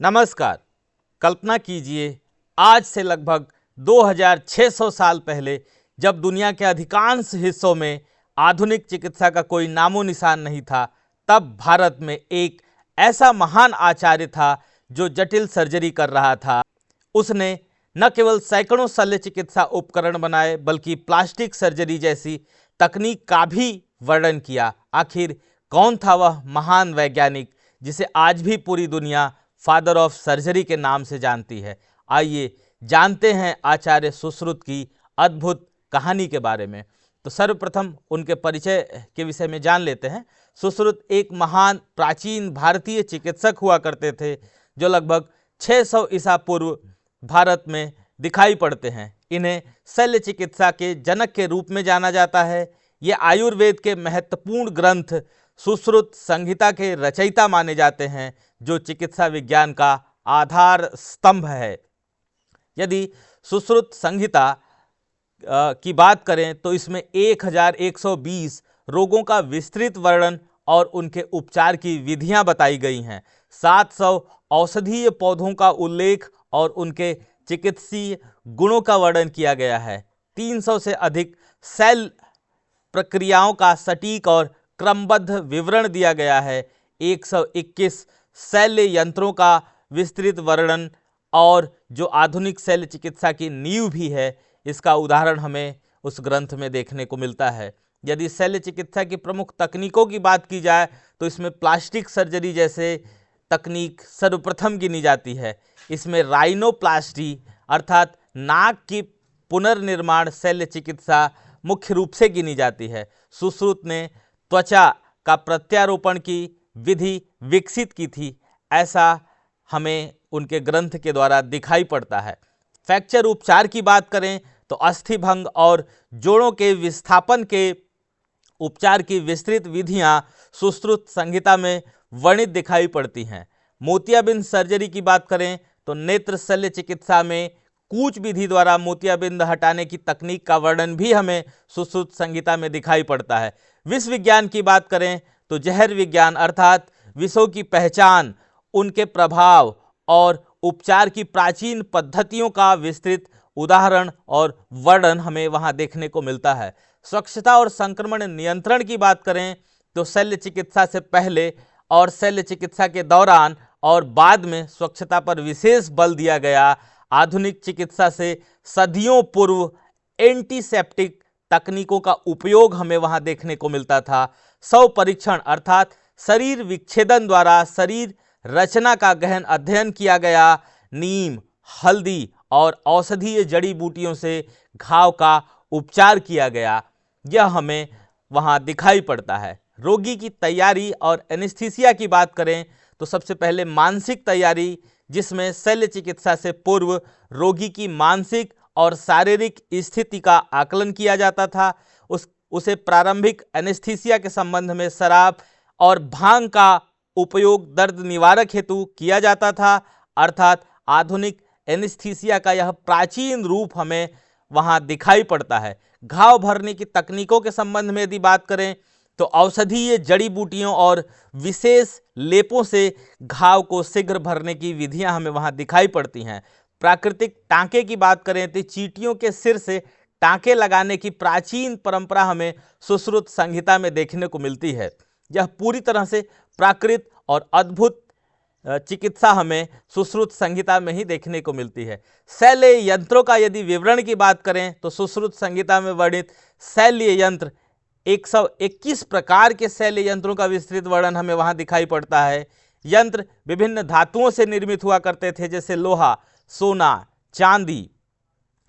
नमस्कार। कल्पना कीजिए, आज से लगभग 2600 साल पहले जब दुनिया के अधिकांश हिस्सों में आधुनिक चिकित्सा का कोई नामो निशान नहीं था, तब भारत में एक ऐसा महान आचार्य था जो जटिल सर्जरी कर रहा था। उसने न केवल सैकड़ों शल्य चिकित्सा उपकरण बनाए बल्कि प्लास्टिक सर्जरी जैसी तकनीक का भी वर्णन किया। आखिर कौन था वह महान वैज्ञानिक जिसे आज भी पूरी दुनिया फादर ऑफ सर्जरी के नाम से जानती है? आइए जानते हैं आचार्य सुश्रुत की अद्भुत कहानी के बारे में। तो सर्वप्रथम उनके परिचय के विषय में जान लेते हैं। सुश्रुत एक महान प्राचीन भारतीय चिकित्सक हुआ करते थे जो लगभग 600 ईसा पूर्व भारत में दिखाई पड़ते हैं। इन्हें शल्य चिकित्सा के जनक के रूप में जाना जाता है। ये आयुर्वेद के महत्वपूर्ण ग्रंथ सुश्रुत संहिता के रचयिता माने जाते हैं, जो चिकित्सा विज्ञान का आधार स्तंभ है। यदि सुश्रुत संहिता की बात करें तो इसमें 1120 रोगों का विस्तृत वर्णन और उनके उपचार की विधियां बताई गई हैं। 700 औषधीय पौधों का उल्लेख और उनके चिकित्सीय गुणों का वर्णन किया गया है। 300 से अधिक सेल प्रक्रियाओं का सटीक और क्रमबद्ध विवरण दिया गया है। 121 शल्य यंत्रों का विस्तृत वर्णन और जो आधुनिक शल्य चिकित्सा की नींव भी है, इसका उदाहरण हमें उस ग्रंथ में देखने को मिलता है। यदि शल्य चिकित्सा की प्रमुख तकनीकों की बात की जाए तो इसमें प्लास्टिक सर्जरी जैसे तकनीक सर्वप्रथम गिनी जाती है। इसमें राइनोप्लास्टी अर्थात नाक की पुनर्निर्माण शल्य चिकित्सा मुख्य रूप से गिनी जाती है। सुश्रुत ने त्वचा का प्रत्यारोपण की विधि विकसित की थी, ऐसा हमें उनके ग्रंथ के द्वारा दिखाई पड़ता है। फ्रैक्चर उपचार की बात करें तो अस्थिभंग और जोड़ों के विस्थापन के उपचार की विस्तृत विधियां सुश्रुत संहिता में वर्णित दिखाई पड़ती हैं। मोतियाबिंद सर्जरी की बात करें तो नेत्र शल्य चिकित्सा में कूच विधि द्वारा मोतियाबिंद हटाने की तकनीक का वर्णन भी हमें सुश्रुत संहिता में दिखाई पड़ता है। विष विज्ञान की बात करें तो जहर विज्ञान अर्थात विषों की पहचान, उनके प्रभाव और उपचार की प्राचीन पद्धतियों का विस्तृत उदाहरण और वर्णन हमें वहां देखने को मिलता है। स्वच्छता और संक्रमण नियंत्रण की बात करें तो शल्य चिकित्सा से पहले और शल्य चिकित्सा के दौरान और बाद में स्वच्छता पर विशेष बल दिया गया। आधुनिक चिकित्सा से सदियों पूर्व एंटीसेप्टिक तकनीकों का उपयोग हमें वहां देखने को मिलता था। शव परीक्षण अर्थात शरीर विच्छेदन द्वारा शरीर रचना का गहन अध्ययन किया गया। नीम, हल्दी और औषधीय जड़ी बूटियों से घाव का उपचार किया गया, यह हमें वहां दिखाई पड़ता है। रोगी की तैयारी और एनेस्थीसिया की बात करें तो सबसे पहले मानसिक तैयारी, जिसमें शल्य चिकित्सा से पूर्व रोगी की मानसिक और शारीरिक स्थिति का आकलन किया जाता था। उसे प्रारंभिक एनेस्थीसिया के संबंध में शराब और भांग का उपयोग दर्द निवारक हेतु किया जाता था। अर्थात आधुनिक एनेस्थीसिया का यह प्राचीन रूप हमें वहां दिखाई पड़ता है। घाव भरने की तकनीकों के संबंध में यदि बात करें तो औषधीय जड़ी बूटियों और विशेष लेपों से घाव को शीघ्र भरने की विधियां हमें वहां दिखाई पड़ती हैं। प्राकृतिक टांके की बात करें तो चींटियों के सिर से टांके लगाने की प्राचीन परंपरा हमें सुश्रुत संहिता में देखने को मिलती है। यह पूरी तरह से प्राकृत और अद्भुत चिकित्सा हमें सुश्रुत संहिता में ही देखने को मिलती है। शल्य यंत्रों का यदि विवरण की बात करें तो सुश्रुत संहिता में वर्णित शल्य यंत्र 121 प्रकार के शल्य यंत्रों का विस्तृत वर्णन हमें वहां दिखाई पड़ता है। यंत्र विभिन्न धातुओं से निर्मित हुआ करते थे, जैसे लोहा, सोना, चांदी।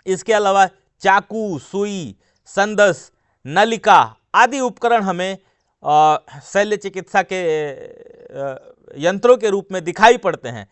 इसके अलावा चाकू, सुई, संदस, नलिका आदि उपकरण हमें शल्य चिकित्सा के यंत्रों के रूप में दिखाई पड़ते हैं,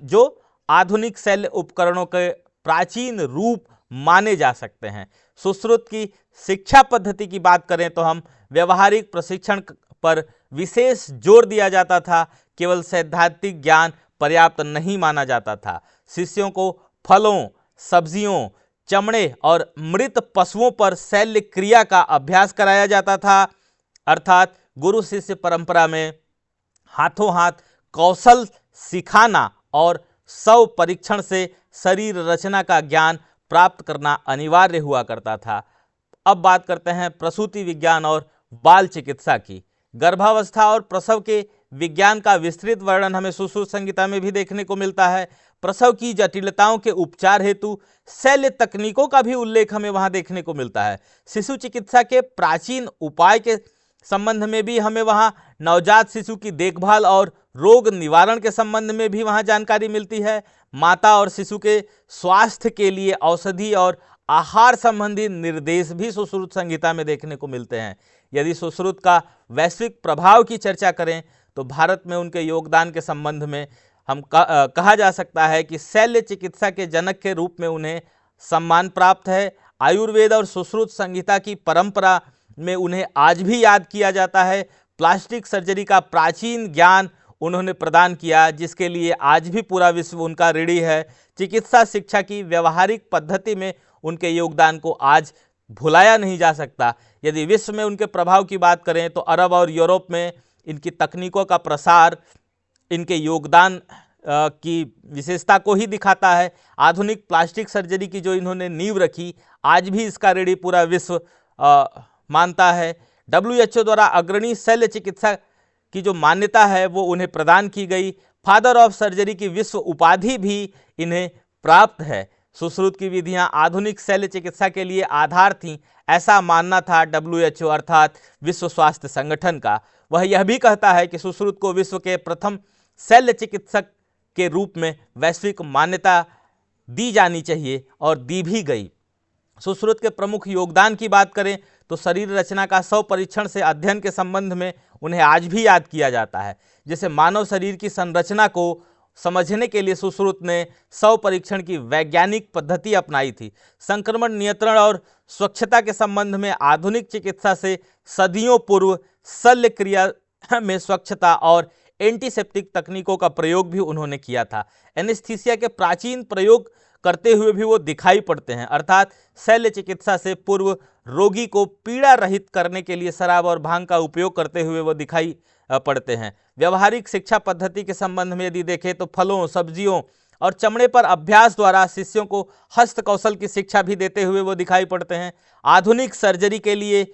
जो आधुनिक शल्य उपकरणों के प्राचीन रूप माने जा सकते हैं। सुश्रुत की शिक्षा पद्धति की बात करें तो हम व्यवहारिक प्रशिक्षण पर विशेष जोर दिया जाता था। केवल सैद्धांतिक ज्ञान पर्याप्त नहीं माना जाता था। शिष्यों को फलों, सब्जियों, चमड़े और मृत पशुओं पर शल्य क्रिया का अभ्यास कराया जाता था। अर्थात गुरु शिष्य परंपरा में हाथों हाथ कौशल सिखाना और शव परीक्षण से शरीर रचना का ज्ञान प्राप्त करना अनिवार्य हुआ करता था। अब बात करते हैं प्रसूति विज्ञान और बाल चिकित्सा की। गर्भावस्था और प्रसव के विज्ञान का विस्तृत वर्णन हमें सुश्रुत संहिता में भी देखने को मिलता है। प्रसव की जटिलताओं के उपचार हेतु शल्य तकनीकों का भी उल्लेख हमें वहां देखने को मिलता है। शिशु चिकित्सा के प्राचीन उपाय के संबंध में भी हमें वहां नवजात शिशु की देखभाल और रोग निवारण के संबंध में भी वहां जानकारी मिलती है। माता और शिशु के स्वास्थ्य के लिए औषधि और आहार संबंधी निर्देश भी सुश्रुत संहिता में देखने को मिलते हैं। यदि सुश्रुत का वैश्विक प्रभाव की चर्चा करें तो भारत में उनके योगदान के संबंध में हम कहा जा सकता है कि शल्य चिकित्सा के जनक के रूप में उन्हें सम्मान प्राप्त है। आयुर्वेद और सुश्रुत संहिता की परंपरा में उन्हें आज भी याद किया जाता है। प्लास्टिक सर्जरी का प्राचीन ज्ञान उन्होंने प्रदान किया, जिसके लिए आज भी पूरा विश्व उनका ऋणी है। चिकित्सा शिक्षा की व्यवहारिक पद्धति में उनके योगदान को आज भुलाया नहीं जा सकता। यदि विश्व में उनके प्रभाव की बात करें तो अरब और यूरोप में इनकी तकनीकों का प्रसार इनके योगदान की विशेषता को ही दिखाता है। आधुनिक प्लास्टिक सर्जरी की जो इन्होंने नींव रखी, आज भी इसका ऋणी पूरा विश्व मानता है। WHO द्वारा अग्रणी शल्य चिकित्सा की जो मान्यता है वो उन्हें प्रदान की गई। फादर ऑफ सर्जरी की विश्व उपाधि भी इन्हें प्राप्त है। सुश्रुत की विधियां आधुनिक शल्य चिकित्सा के लिए आधार थीं, ऐसा मानना था WHO अर्थात विश्व स्वास्थ्य संगठन का। वह यह भी कहता है कि सुश्रुत को विश्व के प्रथम शल्य चिकित्सक के रूप में वैश्विक मान्यता दी जानी चाहिए और दी भी गई। सुश्रुत के प्रमुख योगदान की बात करें तो शरीर रचना का शव परीक्षण से अध्ययन के संबंध में उन्हें आज भी याद किया जाता है। जैसे मानव शरीर की संरचना को समझने के लिए सुश्रुत ने शव परीक्षण की वैज्ञानिक पद्धति अपनाई थी। संक्रमण नियंत्रण और स्वच्छता के संबंध में आधुनिक चिकित्सा से सदियों पूर्व शल्य क्रिया में स्वच्छता और एंटीसेप्टिक तकनीकों का प्रयोग भी उन्होंने किया था। एनेस्थीसिया के प्राचीन प्रयोग करते हुए भी वो दिखाई पड़ते हैं, अर्थात शल्य चिकित्सा से पूर्व रोगी को पीड़ा रहित करने के लिए शराब और भांग का उपयोग करते हुए वो दिखाई पड़ते हैं। व्यवहारिक शिक्षा पद्धति के संबंध में यदि देखें तो फलों, सब्जियों और चमड़े पर अभ्यास द्वारा शिष्यों को हस्त कौशल की शिक्षा भी देते हुए वो दिखाई पड़ते हैं। आधुनिक सर्जरी के लिए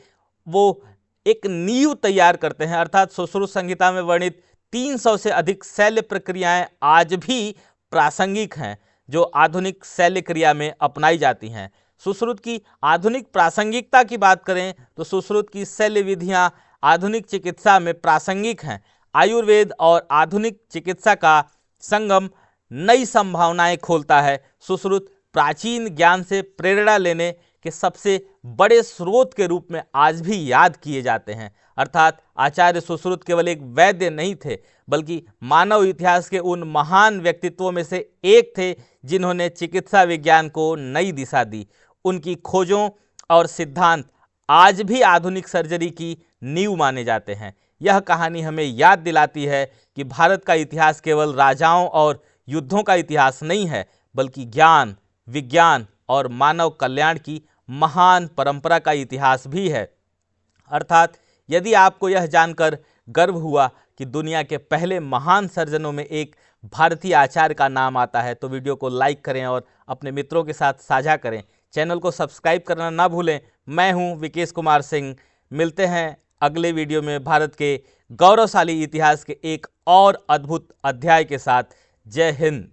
वो एक नींव तैयार करते हैं, अर्थात सुश्रुत संहिता में वर्णित 300 से अधिक शल्य प्रक्रियाएं आज भी प्रासंगिक हैं, जो आधुनिक शल्य क्रिया में अपनाई जाती हैं। सुश्रुत की आधुनिक प्रासंगिकता की बात करें तो सुश्रुत की शल्य विधियां आधुनिक चिकित्सा में प्रासंगिक हैं। आयुर्वेद और आधुनिक चिकित्सा का संगम नई संभावनाएं खोलता है। सुश्रुत प्राचीन ज्ञान से प्रेरणा लेने के सबसे बड़े स्रोत के रूप में आज भी याद किए जाते हैं, अर्थात आचार्य सुश्रुत केवल एक वैद्य नहीं थे, बल्कि मानव इतिहास के उन महान व्यक्तित्वों में से एक थे जिन्होंने चिकित्सा विज्ञान को नई दिशा दी। उनकी खोजों और सिद्धांत आज भी आधुनिक सर्जरी की नींव माने जाते हैं। यह कहानी हमें याद दिलाती है कि भारत का इतिहास केवल राजाओं और युद्धों का इतिहास नहीं है, बल्कि ज्ञान, विज्ञान और मानव कल्याण की महान परंपरा का इतिहास भी है। अर्थात यदि आपको यह जानकर गर्व हुआ कि दुनिया के पहले महान सर्जनों में एक भारतीय आचार्य का नाम आता है, तो वीडियो को लाइक करें और अपने मित्रों के साथ साझा करें। चैनल को सब्सक्राइब करना ना भूलें। मैं हूं विकेश कुमार सिंह। मिलते हैं अगले वीडियो में भारत के गौरवशाली इतिहास के एक और अद्भुत अध्याय के साथ। जय हिंद।